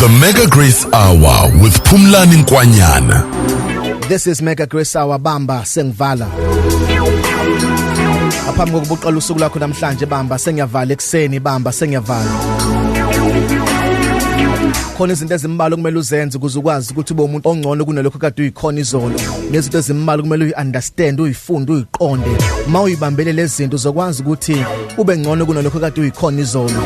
The Mega Grace Hour with Phumlani Nkwanyana. This is Mega Grace Hour bamba sengivala. Aphambi kokubuqala usuku lakho namhlanje bamba sengiyavala ekseni bamba sengiyavala. Khona izinto ezimbalwa kumele uzenze ukuze ukwazi ukuthi ube umuntu ongcono kunalokho kade uyikhona izolo. Nezinto ezimbalwa kumele uyiunderstand, uyifunde, uyiqonde. Mawuyibambele lezi zinto uzokwazi ukuthi ube ngcono kunalokho kade uyikhona izolo.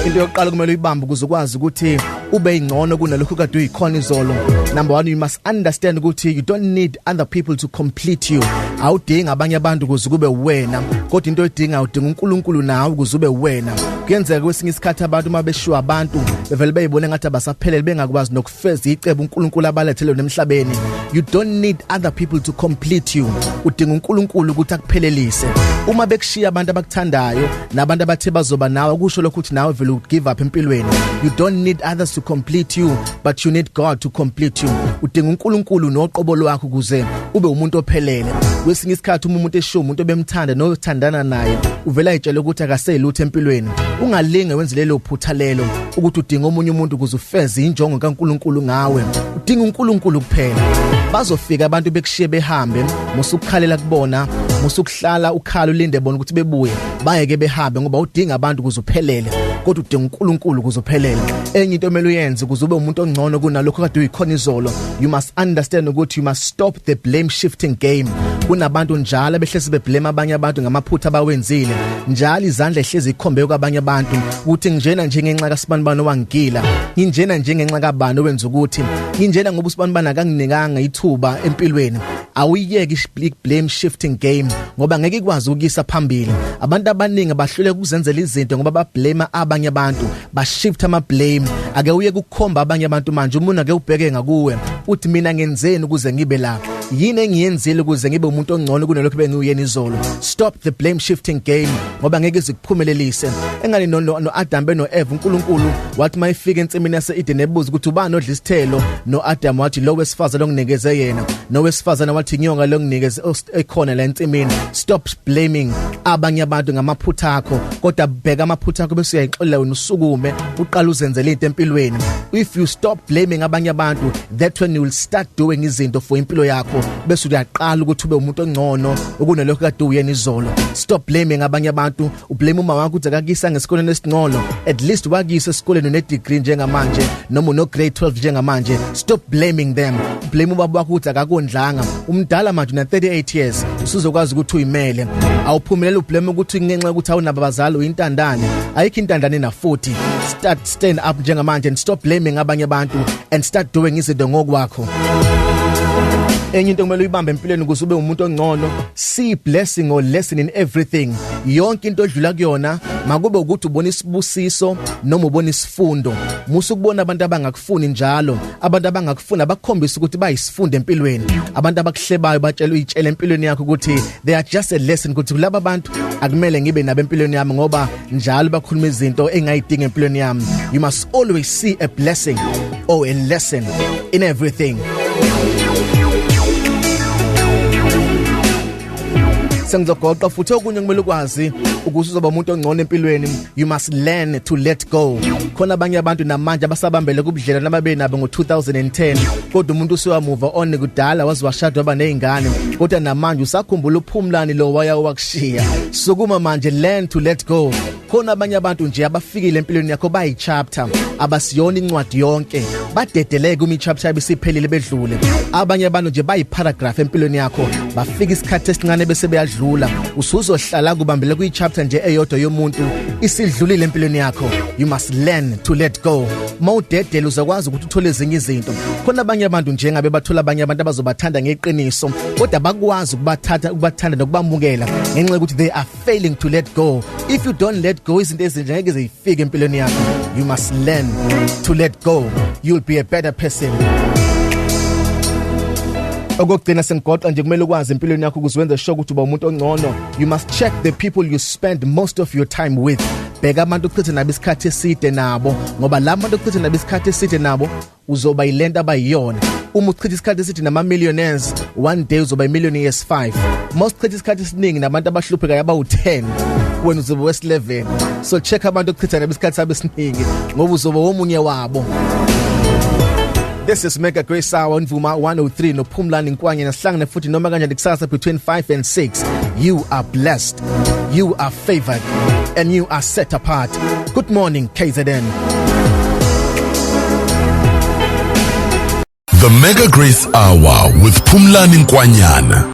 Into yokuqala kumele uyibambe ukuze ukwazi ukuthi ube ingcono kunalokho kade uyikhona izolo. Number 1, you must understand ukuthi you don't need other people to complete you. Awudingi abanye abantu ukuze kube wena, kodwa into edinga udinga uNkulunkulu nawe ukuze ube wena. Kuyenzeka kwesinye isikhathi abantu mabeshiwa abantu bevele beyibone ngathi abasaphelele bengakwazi nokufeza icebo uNkulunkulu abalethele nemhlabeni. You don't need other people to complete you. Udinga uNkulunkulu ukuthi akuphelelise. Uma bekushiya abantu abakuthandayo nabantu abathe bazoba nawe kusho lokho ukuthi nawe vele give up empilweni. You don't need others to complete you, but you need God to complete you. Udinga uNkulunkulu noqobo lwakho kuze ube umuntu ophelele. Kwesinye isikhathi umuntu eshiya umuntu obemthanda nothandana naye uvela ayitshela ukuthi akaselutho empilweni. Ungalinge wenze lelo phutha lelo ukuthi udinga omunye umuntu ukuze ufeze injongo kaNkulunkulu ngawe. Udinga uNkulunkulu kuphela. Bazofika abantu bekushiye behambe, musukukhalela kubona, musukuhlala ukhala ulinde bona ukuthi bebuye, bayeke behambe ngoba udinga abantu ukuze uphelele. Kodwa udinga uNkulunkulu ukuze uphelele. Enye into emele uyenze ukuze ube umuntu ongcono kunalokho kade uyikhona izolo. You must understand ukuthi you must stop the blame shifting game. Kunabantu njalo behlezi beblame abanye abantu ngamaphutha abawenzile. Njalo izandla ehlezi ikhombe kwabanye abantu ukuthi ngijena njengenxa kaSibanibani owangigila, nginjena njengenxa kabani owenza ukuthi, nginjena ngoba uSibanibani akanginikanga ithuba empilweni. Awuyeke blame shifting game ngoba ngeke ikwazi ukuyisa phambili. Abantu abaningi bahlule ukuzenzela izinto ngoba bablame abanye abantu, bashift ama blame. Ake uye ukukhomba abanye abantu manje, umuntu ake ubheke ngakuwe uthi mina ngenzeni ukuze ngibe la, yini engiyenzile ukuze ngibe umuntu ongcono kunalokho bengiyena izolo. Stop the blame shifting game ngoba ngeke izikuphumelelise. Engani no Adam beno Eve, uNkulunkulu wathi mayifika ensimini yaseEden ebuza ukuthi ubani odla isithelo, no Adam wathi lo wesifazana onginikeze yena, no wesifazana wathi inyonga longinikeze ekhona la ensimini. Stop blaming abanye abantu ngamaphutha akho, kodwa bheka amaphutha akho bese uyayixolela wena usukume uqala uzenzele into empilweni. If you stop blaming abanye abantu, that when you will start doing izinto for impilo yakho bese uyaqala ukuthi ube umuntu ongcono ukunalokho kade uyena izolo. Stop blaming abanye abantu. Ublame uma wakho ukuthi akakisa ngesikoleni esingcono, at least wakisa esikoleni une degree njengamanje noma no grade 12 njengamanje. Stop blaming them. Blame ubaba wakho ukuthi akakondlanga, umdala manje una 38 years usuzokwazi ukuthi uyimele. Awuphumelele ublame ukuthi ngenxa ukuthi awunabo abazali uyintandane, ayikho intandane na 40. Stand up njengamanje and stop blaming abanye abantu and start doing izinto ngokwakho. Enye into kumele uyibambe empilweni ukuze ube umuntu ongcono, see blessing or lesson in everything. Yonke into odlula kuyona makube ukuthi ubona isibusiso noma ubona isifundo. Musukubona abantu abangakufuni njalo, abantu abangakufuna abakhombisa ukuthi bayisifundo empilweni. Abantu abakuhlebayo batshela uyitshela empilweni yakho ukuthi they are just a lesson, ukuthi laba abantu akumele ngibe nabo empilweni yami ngoba njalo bakhuluma izinto engayidinga empilweni yami. You must always see a blessing or a lesson in everything. Sengizogoqa futhi okunye kumele ukwazi ukuthi uzoba umuntu ongcono empilweni. You must learn to let go. Khona abanye abantu namanje abasabambele kubudlela nababe nabo ngo2010, kodwa umuntu usewamuva on kudala wazi washada waba nezingane, kodwa namanje usakhumbula uPhumlani lo waya wakushiya. Sukuma manje, learn to let go. Khona abanye abantu nje abafikile empilweni yakho bayi chapter, abasiyona incwadi yonke, badedeleke umi chapter yabisiphelile bedlule. Abanye abantu nje bayi paragraph empilweni yakho, bafika isikhathi esincane bese beyadlula. Usuzohlala kubambele kuyi chapter nje eyodwa yomuntu isidlulile empilweni yakho. You must learn to let go. Mawudedela uzakwazi ukuthi uthole ezinye izinto. Khona abanye abantu nje ngabe bathola abanye abantu abazobathanda ngeqiniso, kodwa bakwazi ukubathanda nokubamukela ngenxa ukuthi they are failing to let go. If you don't let go, izinto ezinje ngeke zifike empilweni yakho. You must learn to let go. You'll be a better person. Okugcina sengigoqa nje kumele ukwazi empilweni yakho ukuze wenze sure ukuthi uba umuntu ongcono. You must check the people you spend most of your time with. Bheka abantu ukuchitha nabo isikhathi eside nabo, ngoba labo abantu ukuchitha nabo isikhathi eside nabo uzoba yilento abayiyona. Uma uchitha isikhathi eside nama millionaires, one day uzoba millionaires 5. Most uchitha isikhathi esiningi nabantu abahlupheka yaba u10. wena uzoba wesi-11 so check abantu okuchitha nabo isikhathi sabo esiningi ngoba uzoba omunye wabo. This is Mega Grace Hour on Vuma 103 no Phumlani Nkwanyana sihlangane futhi noma kanjani kusasa between 5 and 6. You are blessed, you are favored, and you are set apart. Good morning, KZN. The Mega Grace Hour with Phumlani Nkwanyana.